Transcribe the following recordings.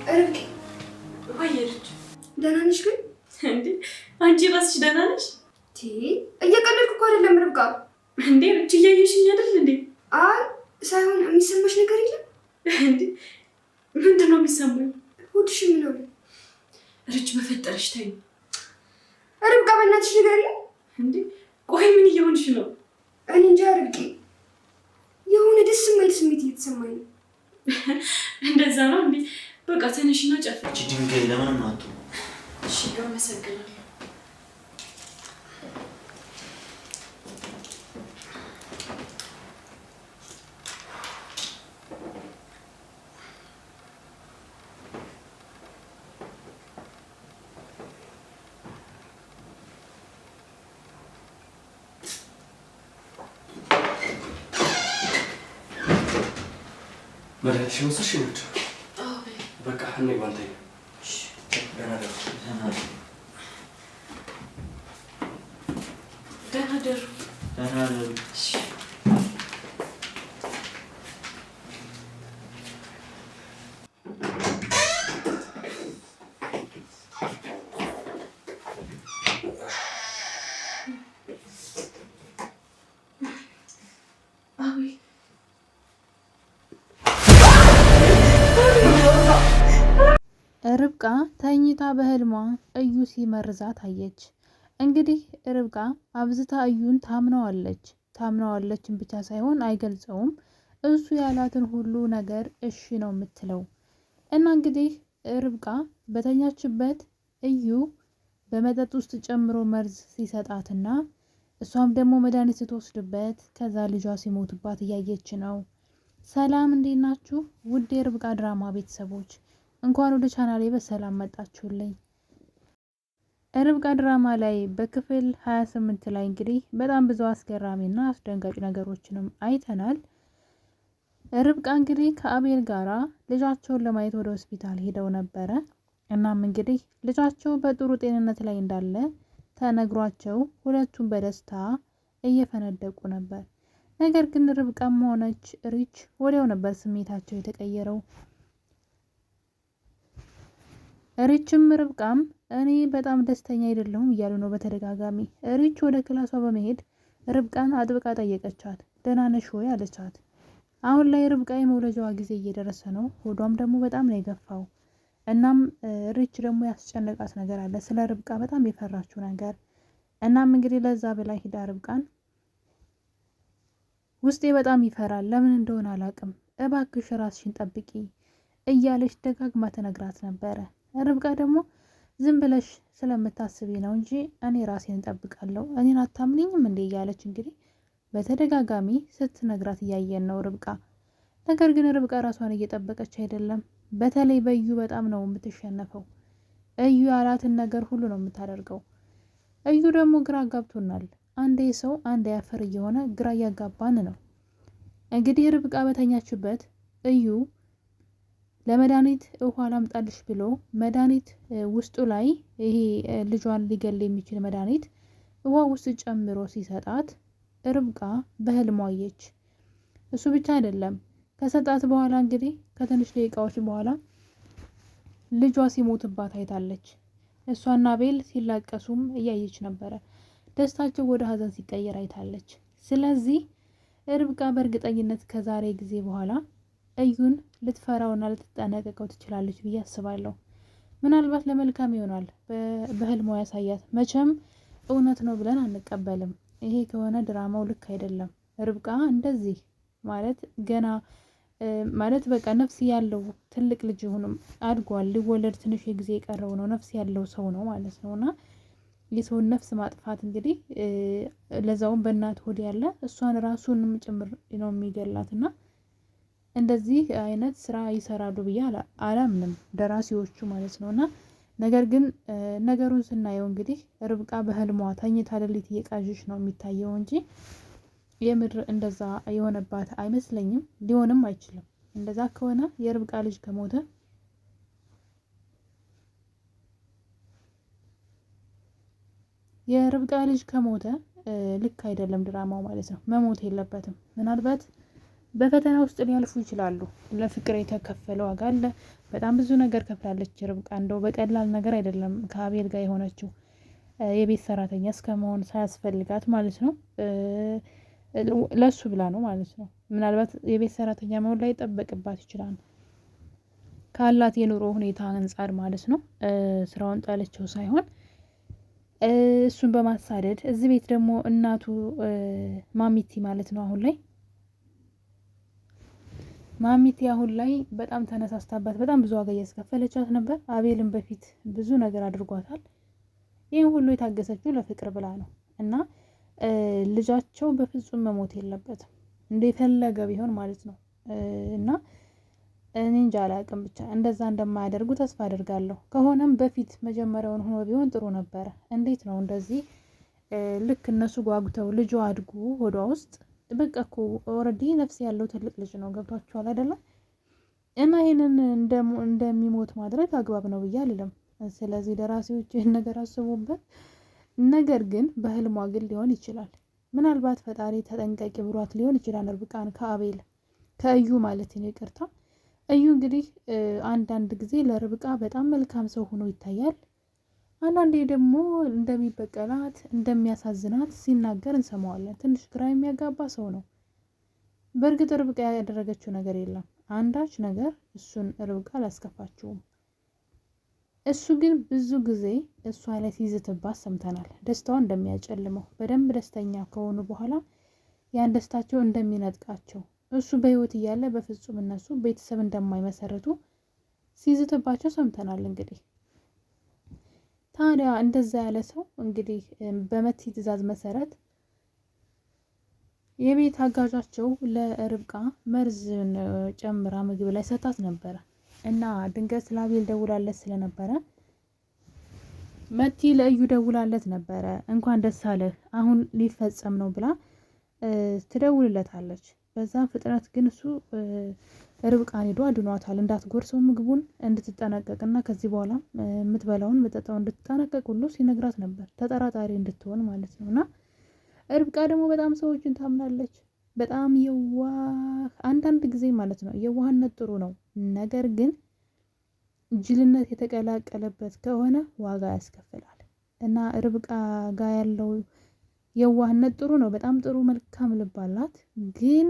ርብቃ ወይርች ደህና ነሽ ግን? እንዴ አንቺ ራስሽ ደህና ነሽ? እየቀለድኩ እኮ አይደለም ርብቃ። እንዴ ርች እያየሽኝ አይደል እንዴ? አይ ሳይሆን የሚሰማሽ ነገር የለም እንዴ? ምንድን ነው የሚሰማኝ? ሆድሽ ምን ሆነ? ርች በፈጠረሽ ተይኝ ርብቃ፣ በእናትሽ ንገሪኝ። እንዴ ቆይ ምን እየሆንሽ ነው? እኔ እንጃ ርብቃ፣ የሆነ ደስ የማይል ስሜት እየተሰማኝ ነው። እንደዛ ነው እንዴ? በቃ ተነሽና ጨፍጭ። ድንጋይ ለምንም አጡ። እሺ አመሰግናለሁ። መድኃኒትሽን ወሰድሽ ናቸው? በቃ እኔ ባንተኝ ደህና ደሩ። ደህና ደሩ። ደህና ደሩ። ርብቃ ተኝታ በህልሟ እዩ ሲመርዛት አየች። እንግዲህ ርብቃ አብዝታ እዩን ታምነዋለችን ብቻ ሳይሆን አይገልጸውም። እሱ ያላትን ሁሉ ነገር እሺ ነው የምትለው። እና እንግዲህ ርብቃ በተኛችበት እዩ በመጠጥ ውስጥ ጨምሮ መርዝ ሲሰጣትና እሷም ደግሞ መድኃኒት ስትወስድበት ከዛ ልጇ ሲሞትባት እያየች ነው። ሰላም እንዴት ናችሁ ውድ የርብቃ ድራማ ቤተሰቦች፣ እንኳን ወደ ቻናሌ በሰላም መጣችሁልኝ። ርብቃ ድራማ ላይ በክፍል 28 ላይ እንግዲህ በጣም ብዙ አስገራሚና አስደንጋጭ ነገሮችንም አይተናል። ርብቃ እንግዲህ ከአቤል ጋራ ልጃቸውን ለማየት ወደ ሆስፒታል ሄደው ነበረ። እናም እንግዲህ ልጃቸው በጥሩ ጤንነት ላይ እንዳለ ተነግሯቸው ሁለቱም በደስታ እየፈነደቁ ነበር። ነገር ግን ርብቃም ሆነች ሪች ወዲያው ነበር ስሜታቸው የተቀየረው። ሪችም ርብቃም እኔ በጣም ደስተኛ አይደለሁም እያሉ ነው በተደጋጋሚ። ሪች ወደ ክላሷ በመሄድ ርብቃን አጥብቃ ጠየቀቻት። ደህና ነሽ ወይ አለቻት። አሁን ላይ ርብቃ የመውለጃዋ ጊዜ እየደረሰ ነው፣ ሆዷም ደግሞ በጣም ነው የገፋው። እናም ሪች ደግሞ ያስጨነቃት ነገር አለ፣ ስለ ርብቃ በጣም የፈራችው ነገር። እናም እንግዲህ ለዛ ብላ ሂዳ ርብቃን ውስጤ በጣም ይፈራል፣ ለምን እንደሆነ አላቅም፣ እባክሽ ራስሽን ጠብቂ እያለች ደጋግማ ትነግራት ነበረ። ርብቃ ደግሞ ዝም ብለሽ ስለምታስቢ ነው እንጂ እኔ ራሴን እጠብቃለሁ፣ እኔን አታምኒኝም እንዴ እያለች እንግዲህ በተደጋጋሚ ስትነግራት እያየን ነው ርብቃ። ነገር ግን ርብቃ ራሷን እየጠበቀች አይደለም። በተለይ በእዩ በጣም ነው የምትሸነፈው። እዩ ያላትን ነገር ሁሉ ነው የምታደርገው። እዩ ደግሞ ግራ አጋብቶናል። አንዴ ሰው አንዴ ያፈር እየሆነ ግራ እያጋባን ነው። እንግዲህ ርብቃ በተኛችበት እዩ ለመድኃኒት ውሃ ላምጣልሽ ብሎ መድኃኒት ውስጡ ላይ ይሄ ልጇን ሊገል የሚችል መድኃኒት ውሃ ውስጥ ጨምሮ ሲሰጣት ርብቃ በህልሟ አየች። እሱ ብቻ አይደለም፣ ከሰጣት በኋላ እንግዲህ ከትንሽ ደቂቃዎች በኋላ ልጇ ሲሞትባት አይታለች። እሷና ቤል ሲላቀሱም እያየች ነበረ። ደስታቸው ወደ ሀዘን ሲቀየር አይታለች። ስለዚህ ርብቃ በእርግጠኝነት ከዛሬ ጊዜ በኋላ እዩን ልትፈራውና ልትጠነቀቀው ትችላለች ብዬ አስባለሁ። ምናልባት ለመልካም ይሆናል በህልሟ ያሳያት። መቼም እውነት ነው ብለን አንቀበልም። ይሄ ከሆነ ድራማው ልክ አይደለም። ርብቃ እንደዚህ ማለት ገና ማለት በቃ ነፍስ ያለው ትልቅ ልጅ ሆኖም አድጓል፣ ሊወለድ ትንሽ የጊዜ የቀረው ነው፣ ነፍስ ያለው ሰው ነው ማለት ነውና የሰውን ነፍስ ማጥፋት እንግዲህ ለዛውም በእናት ሆድ ያለ እሷን ራሱንም ጭምር ነው የሚገላትና እንደዚህ አይነት ስራ ይሰራሉ ብዬ አላምንም ደራሲዎቹ ማለት ነውና። ነገር ግን ነገሩን ስናየው እንግዲህ ርብቃ በህልሟ ተኝታ ሌሊት እየቃዠች ነው የሚታየው እንጂ የምድር እንደዛ የሆነባት አይመስለኝም። ሊሆንም አይችልም። እንደዛ ከሆነ የርብቃ ልጅ ከሞተ ልክ አይደለም ድራማው ማለት ነው። መሞት የለበትም። ምናልባት በፈተና ውስጥ ሊያልፉ ይችላሉ። ለፍቅር የተከፈለ ዋጋ አለ። በጣም ብዙ ነገር ከፍላለች ርብቃ። እንደው በቀላል ነገር አይደለም ከአቤል ጋር የሆነችው የቤት ሰራተኛ እስከ መሆን ሳያስፈልጋት ማለት ነው። ለሱ ብላ ነው ማለት ነው። ምናልባት የቤት ሰራተኛ መሆን ላይ ይጠበቅባት ይችላል ካላት የኑሮ ሁኔታ አንጻር ማለት ነው። ስራውን ጠልቼው ሳይሆን እሱን በማሳደድ እዚህ ቤት ደግሞ እናቱ ማሚቲ ማለት ነው አሁን ላይ በጣም ተነሳስታባት በጣም ብዙ ዋጋ እያስከፈለቻት ነበር። አቤልን በፊት ብዙ ነገር አድርጓታል። ይህን ሁሉ የታገሰችው ለፍቅር ብላ ነው እና ልጃቸው በፍጹም መሞት የለበትም እንደፈለገ ቢሆን ማለት ነው። እና እኔ እንጃ አላቅም፣ ብቻ እንደዛ እንደማያደርጉ ተስፋ አደርጋለሁ። ከሆነም በፊት መጀመሪያውን ሆኖ ቢሆን ጥሩ ነበረ። እንዴት ነው እንደዚህ ልክ እነሱ ጓጉተው ልጇ አድጉ ሆዷ ውስጥ በቃ እኮ ኦልሬዲ ነፍስ ያለው ትልቅ ልጅ ነው። ገብቷችኋል አይደለም? እና ይሄንን እንደሚሞት ማድረግ አግባብ ነው ብዬ አልልም። ስለዚህ ደራሲዎች ይህን ነገር አስቡበት። ነገር ግን በህልሟ ግን ሊሆን ይችላል። ምናልባት ፈጣሪ ተጠንቀቂ ብሏት ሊሆን ይችላል ርብቃን ከእዩ ማለት ነው። ይቅርታ እዩ እንግዲህ አንዳንድ ጊዜ ለርብቃ በጣም መልካም ሰው ሆኖ ይታያል። አንዳንዴ ደግሞ እንደሚበቀላት እንደሚያሳዝናት ሲናገር እንሰማዋለን። ትንሽ ግራ የሚያጋባ ሰው ነው። በእርግጥ ርብቃ ያደረገችው ነገር የለም አንዳች ነገር እሱን ርብቃ አላስከፋችውም። እሱ ግን ብዙ ጊዜ እሷ ላይ ሲይዝትባት ሰምተናል። ደስታዋን እንደሚያጨልመው በደንብ ደስተኛ ከሆኑ በኋላ ያን ደስታቸው እንደሚነጥቃቸው እሱ በህይወት እያለ በፍጹም እነሱ ቤተሰብ እንደማይመሰርቱ ሲይዝትባቸው ሰምተናል። እንግዲህ ታዲያ እንደዛ ያለ ሰው እንግዲህ በመቲ ትዕዛዝ መሰረት የቤት አጋዣቸው ለርብቃ መርዝን ጨምራ ምግብ ላይ ሰጣት ነበረ እና ድንገት ለአቤል ደውላለት ስለነበረ መቲ ለእዩ ደውላለት ነበረ። እንኳን ደስ አለህ አሁን ሊፈጸም ነው ብላ ትደውልለታለች። በዛ ፍጥነት ግን እሱ ርብቃን ሄዶ አድኗታል። እንዳትጎርሰው ምግቡን እንድትጠነቀቅና ከዚህ በኋላ የምትበላውን መጠጣው እንድትጠነቀቅ ሁሉ ሲነግራት ነበር። ተጠራጣሪ እንድትሆን ማለት ነው። እና ርብቃ ደግሞ በጣም ሰዎችን ታምናለች። በጣም የዋህ አንዳንድ ጊዜ ማለት ነው። የዋህነት ጥሩ ነው፣ ነገር ግን ጅልነት የተቀላቀለበት ከሆነ ዋጋ ያስከፍላል። እና ርብቃ ጋር ያለው የዋህነት ጥሩ ነው፣ በጣም ጥሩ መልካም ልብ አላት። ግን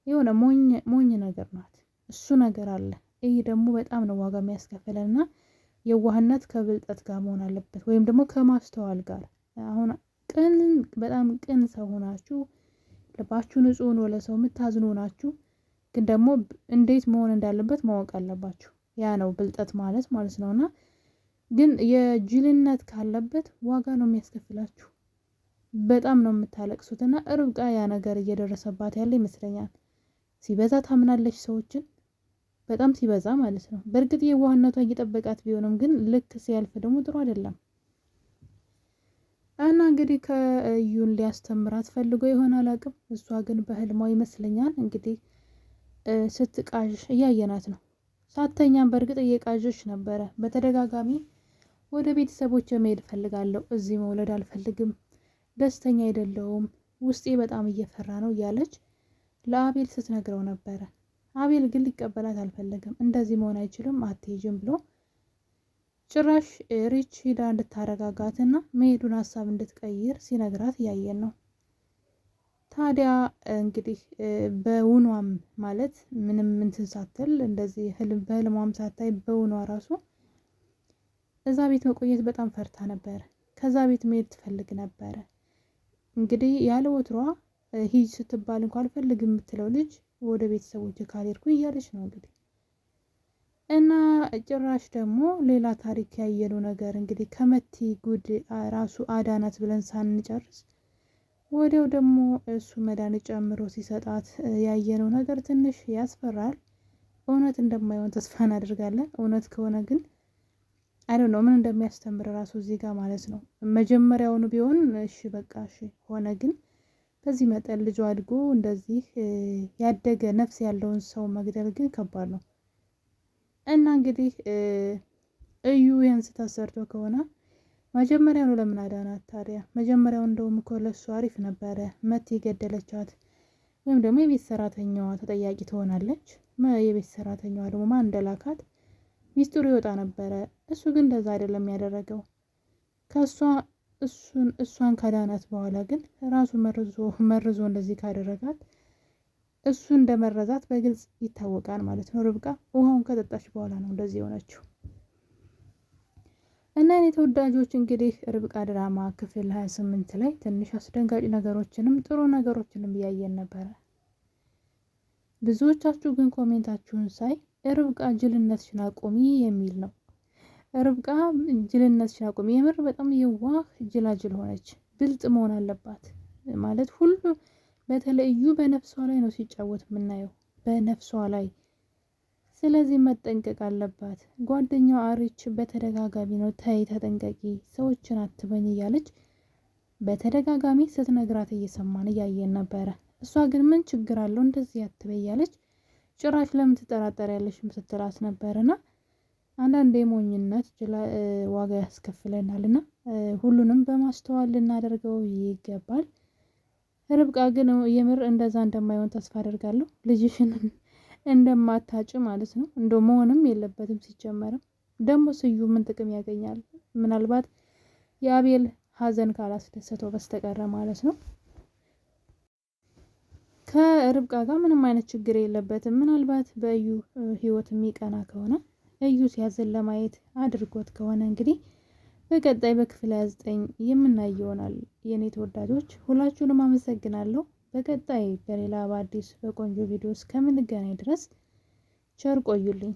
የሆነ ሞኝ ነገር ናት። እሱ ነገር አለ። ይህ ደግሞ በጣም ነው ዋጋ የሚያስከፍለን እና የዋህነት ከብልጠት ጋር መሆን አለበት፣ ወይም ደግሞ ከማስተዋል ጋር። አሁን በጣም ቅን ሰው ሆናችሁ ልባችሁ ንጹህ ሆኖ ለሰው የምታዝኑ ናችሁ፣ ግን ደግሞ እንዴት መሆን እንዳለበት ማወቅ አለባችሁ። ያ ነው ብልጠት ማለት ነውና ግን የጅልነት ካለበት ዋጋ ነው የሚያስከፍላችሁ። በጣም ነው የምታለቅሱት። እና ርብቃ ያ ነገር እየደረሰባት ያለ ይመስለኛል። ሲበዛ ታምናለች ሰዎችን፣ በጣም ሲበዛ ማለት ነው። በእርግጥ የዋህነቷ እየጠበቃት ቢሆንም ግን ልክ ሲያልፍ ደግሞ ጥሩ አይደለም። እና እንግዲህ ከእዩን ሊያስተምራት ፈልጎ ይሆን አላውቅም። እሷ ግን በህልሟ ይመስለኛል እንግዲህ ስትቃዥ እያየናት ነው። ሳተኛም በእርግጥ እየቃዥች ነበረ በተደጋጋሚ። ወደ ቤተሰቦች መሄድ ፈልጋለሁ፣ እዚህ መውለድ አልፈልግም፣ ደስተኛ አይደለሁም፣ ውስጤ በጣም እየፈራ ነው እያለች ለአቤል ስትነግረው ነበረ። አቤል ግን ሊቀበላት አልፈለግም። እንደዚህ መሆን አይችልም አትሄጂም ብሎ ጭራሽ ሪች ሂዳ እንድታረጋጋትና መሄዱን ሀሳብ እንድትቀይር ሲነግራት እያየን ነው። ታዲያ እንግዲህ በውኗም ማለት ምንም እንትን ሳትል እንደዚህ በህልሟም ሳታይ በውኗ ራሱ እዛ ቤት መቆየት በጣም ፈርታ ነበር። ከዛ ቤት መሄድ ትፈልግ ነበረ። እንግዲህ ያለ ወትሯ ሂጅ ስትባል እንኳን አልፈልግም የምትለው ልጅ ወደ ቤተሰቦች ካልሄድኩ እያለች ነው እንግዲህ። እና ጭራሽ ደግሞ ሌላ ታሪክ ያየነው ነገር እንግዲህ ከመቲ ጉድ ራሱ አዳናት ብለን ሳንጨርስ ወዲያው ደግሞ እሱ መድኃኒት ጨምሮ ሲሰጣት ያየነው ነገር ትንሽ ያስፈራል። እውነት እንደማይሆን ተስፋ እናደርጋለን። እውነት ከሆነ ግን አይደል ነው ምን እንደሚያስተምር ራሱ እዚህ ጋር ማለት ነው። መጀመሪያውኑ ቢሆን እሺ በቃ እሺ ሆነ፣ ግን በዚህ መጠን ልጇ አድጎ እንደዚህ ያደገ ነፍስ ያለውን ሰው መግደል ግን ከባድ ነው። እና እንግዲህ እዩ ያን ስታሰርቶ ከሆነ መጀመሪያውኑ ለምን አዳናት ታዲያ? መጀመሪያው እንደውም እኮ ለሱ አሪፍ ነበረ። መቲ የገደለቻት ወይም ደግሞ የቤት ሰራተኛዋ ተጠያቂ ትሆናለች። የቤት ሰራተኛዋ ደግሞ ማን እንደላካት ሚስጥሩ ይወጣ ነበረ። እሱ ግን እንደዛ አይደለም ያደረገው። እሷን ካዳናት በኋላ ግን ራሱ መርዞ እንደዚህ ካደረጋት እሱ እንደመረዛት በግልጽ ይታወቃል ማለት ነው። ርብቃ ውሃውን ከጠጣች በኋላ ነው እንደዚህ የሆነችው። እና እኔ ተወዳጆች እንግዲህ ርብቃ ድራማ ክፍል 28 ላይ ትንሽ አስደንጋጭ ነገሮችንም ጥሩ ነገሮችንም እያየን ነበረ። ብዙዎቻችሁ ግን ኮሜንታችሁን ሳይ ርብቃ ጅልነትሽን አቁሚ የሚል ነው። ርብቃ ጅልነትሽን አቁሚ። የምር በጣም የዋህ ጅላጅል ሆነች። ብልጥ መሆን አለባት ማለት ሁሉ በተለዩ በነፍሷ ላይ ነው ሲጫወት የምናየው፣ በነፍሷ ላይ። ስለዚህ መጠንቀቅ አለባት። ጓደኛው አሪች በተደጋጋሚ ነው ተይ ተጠንቀቂ፣ ሰዎችን አትበኝ እያለች በተደጋጋሚ ስትነግራት እየሰማን እያየን ነበረ። እሷ ግን ምን ችግር አለው እንደዚህ አትበይ እያለች ጭራሽ ለምን ትጠራጠሪያለሽም ስትላት ነበርና አንዳንዴ ሞኝነት ዋጋ ያስከፍለናልና ሁሉንም በማስተዋል ልናደርገው ይገባል። ርብቃ ግን የምር እንደዛ እንደማይሆን ተስፋ አደርጋለሁ። ልጅሽን እንደማታጭ ማለት ነው። እንደው መሆንም የለበትም። ሲጀመርም ደግሞ ስዩ ምን ጥቅም ያገኛል? ምናልባት የአቤል ሀዘን ካላስደሰተው በስተቀረ ማለት ነው። ከርብቃ ጋር ምንም አይነት ችግር የለበትም። ምናልባት በእዩ ህይወት የሚቀና ከሆነ እዩ ሲያዝን ለማየት አድርጎት ከሆነ እንግዲህ በቀጣይ በክፍል 29 የምናይ ይሆናል። የኔ ተወዳጆች ሁላችሁንም አመሰግናለሁ። በቀጣይ በሌላ በአዲስ በቆንጆ ቪዲዮ እስከምንገናኝ ድረስ ቸር ቆዩልኝ።